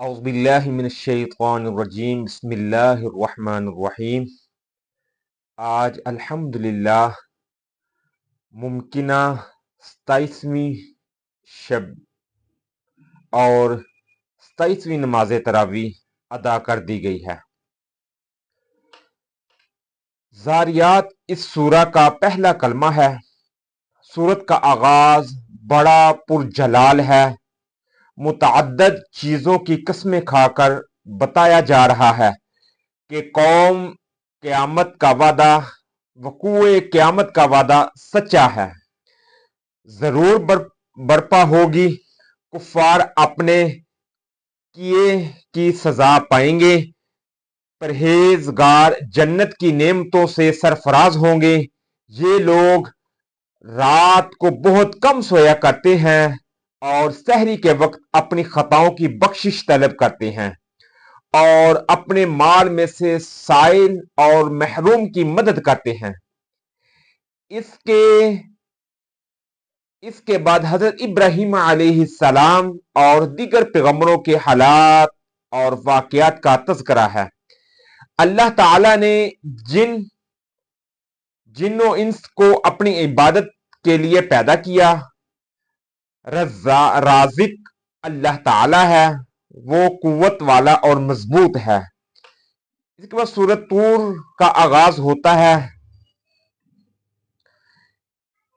اعوذ باللہ من الشیطان الرجیم بسم اللہ الرحمن الرحیم۔ آج الحمدللہ ممکنہ 27ویں شب اور 27ویں نماز تراویح ادا کر دی گئی ہے۔ ذاریات اس سورہ کا پہلا کلمہ ہے۔ سورت کا آغاز بڑا پرجلال ہے۔ متعدد چیزوں کی قسمیں کھا کر بتایا جا رہا ہے کہ قوم قیامت کا وعدہ، وقوع قیامت کا وعدہ سچا ہے، ضرور برپا ہوگی۔ کفار اپنے کیے کی سزا پائیں گے، پرہیزگار جنت کی نعمتوں سے سرفراز ہوں گے۔ یہ لوگ رات کو بہت کم سویا کرتے ہیں اور سحری کے وقت اپنی خطاؤں کی بخشش طلب کرتے ہیں اور اپنے مال میں سے سائل اور محروم کی مدد کرتے ہیں۔ اس کے بعد حضرت ابراہیم علیہ السلام اور دیگر پیغمبروں کے حالات اور واقعات کا تذکرہ ہے۔ اللہ تعالی نے جن و انس کو اپنی عبادت کے لیے پیدا کیا۔ رازق اللہ تعالی ہے، وہ قوت والا اور مضبوط ہے۔ اس کے بعد سورۃ طور کا آغاز ہوتا ہے۔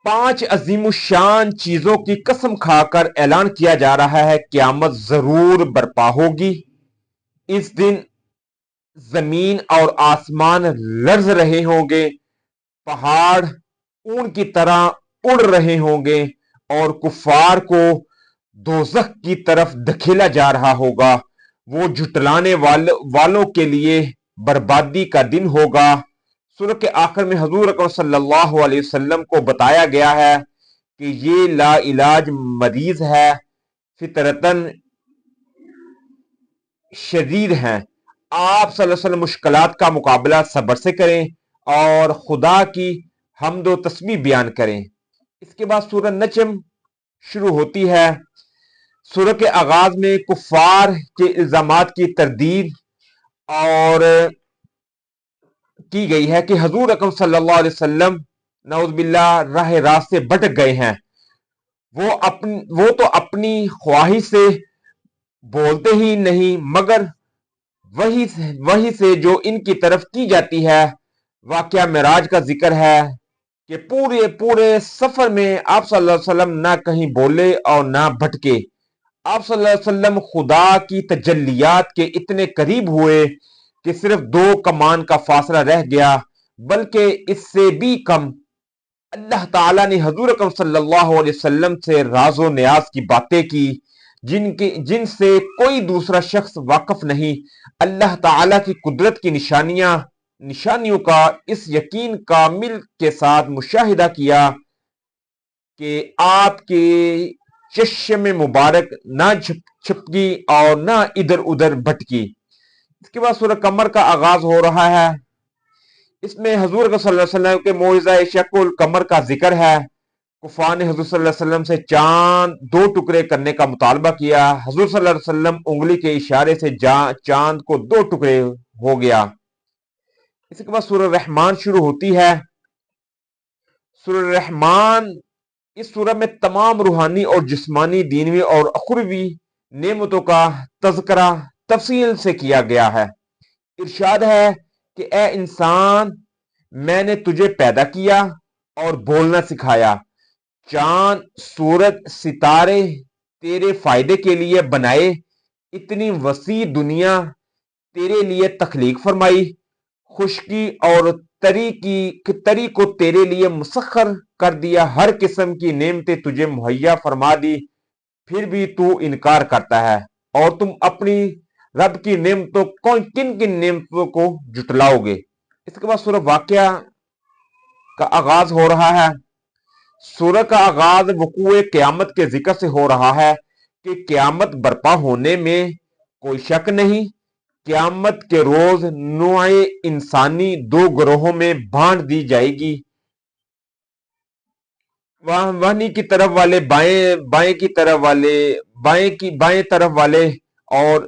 5 عظیم الشان چیزوں کی قسم کھا کر اعلان کیا جا رہا ہے قیامت ضرور برپا ہوگی۔ اس دن زمین اور آسمان لرز رہے ہوں گے، پہاڑ اون کی طرح اڑ رہے ہوں گے اور کفار کو دوزخ کی طرف دھکیلا جا رہا ہوگا۔ وہ جھٹلانے والوں کے لیے بربادی کا دن ہوگا۔ سورہ کے آخر میں حضور اکرم صلی اللہ علیہ وسلم کو بتایا گیا ہے کہ یہ لا علاج مریض ہے، فطرتاً شدید ہیں۔ آپ صلی اللہ علیہ وسلم مشکلات کا مقابلہ صبر سے کریں اور خدا کی حمد و تسبیح بیان کریں۔ اس کے بعد سورہ نجم شروع ہوتی ہے۔ سورہ کے آغاز میں کفار کے الزامات کی تردید اور کی گئی ہے کہ حضور اکرم صلی اللہ علیہ وسلم نعوذ باللہ راہ راست سے بھٹک گئے ہیں۔ وہ تو اپنی خواہش سے بولتے ہی نہیں مگر وحی سے جو ان کی طرف کی جاتی ہے۔ واقعہ معراج کا ذکر ہے کہ پورے سفر میں آپ صلی اللہ علیہ وسلم نہ کہیں بولے اور نہ بھٹکے۔ آپ صلی اللہ علیہ وسلم خدا کی تجلیات کے اتنے قریب ہوئے کہ صرف 2 کمان کا فاصلہ رہ گیا، بلکہ اس سے بھی کم۔ اللہ تعالیٰ نے حضور اکرم صلی اللہ علیہ وسلم سے راز و نیاز کی باتیں کی جن سے کوئی دوسرا شخص واقف نہیں۔ اللہ تعالیٰ کی قدرت کی نشانیوں کا اس یقین کامل کے ساتھ مشاہدہ کیا کہ آپ کے چشم مبارک نہ چھپکی اور نہ ادھر ادھر بھٹکی۔ اس کے بعد سورہ قمر کا آغاز ہو رہا ہے۔ اس میں حضور صلی اللہ علیہ وسلم کے معجزہ شق القمر کا ذکر ہے۔ کفار نے حضور صلی اللہ علیہ وسلم سے چاند 2 ٹکڑے کرنے کا مطالبہ کیا۔ حضور صلی اللہ علیہ وسلم انگلی کے اشارے سے چاند کو 2 ٹکڑے ہو گیا۔ اس کے بعد سورہ رحمان شروع ہوتی ہے۔ سورہ رحمان، اس سورہ میں تمام روحانی اور جسمانی، دینوی اور اخروی نعمتوں کا تذکرہ تفصیل سے کیا گیا ہے۔ ارشاد ہے کہ اے انسان، میں نے تجھے پیدا کیا اور بولنا سکھایا۔ چاند، سورج، ستارے تیرے فائدے کے لیے بنائے، اتنی وسیع دنیا تیرے لیے تخلیق فرمائی، خشکی اور تری کو تیرے لیے مسخر کر دیا، ہر قسم کی نعمتیں تجھے مہیا فرما دی، پھر بھی تو انکار کرتا ہے اور تم اپنی رب کی نعمتوں کن نعمتوں کو جھٹلاؤ گے۔ اس کے بعد سورہ واقعہ کا آغاز ہو رہا ہے۔ سورہ کا آغاز وقوع قیامت کے ذکر سے ہو رہا ہے کہ قیامت برپا ہونے میں کوئی شک نہیں۔ قیامت کے روز نوع انسانی 2 گروہوں میں بانٹ دی جائے گی۔ وہنی کی طرف والے بائیں طرف والے اور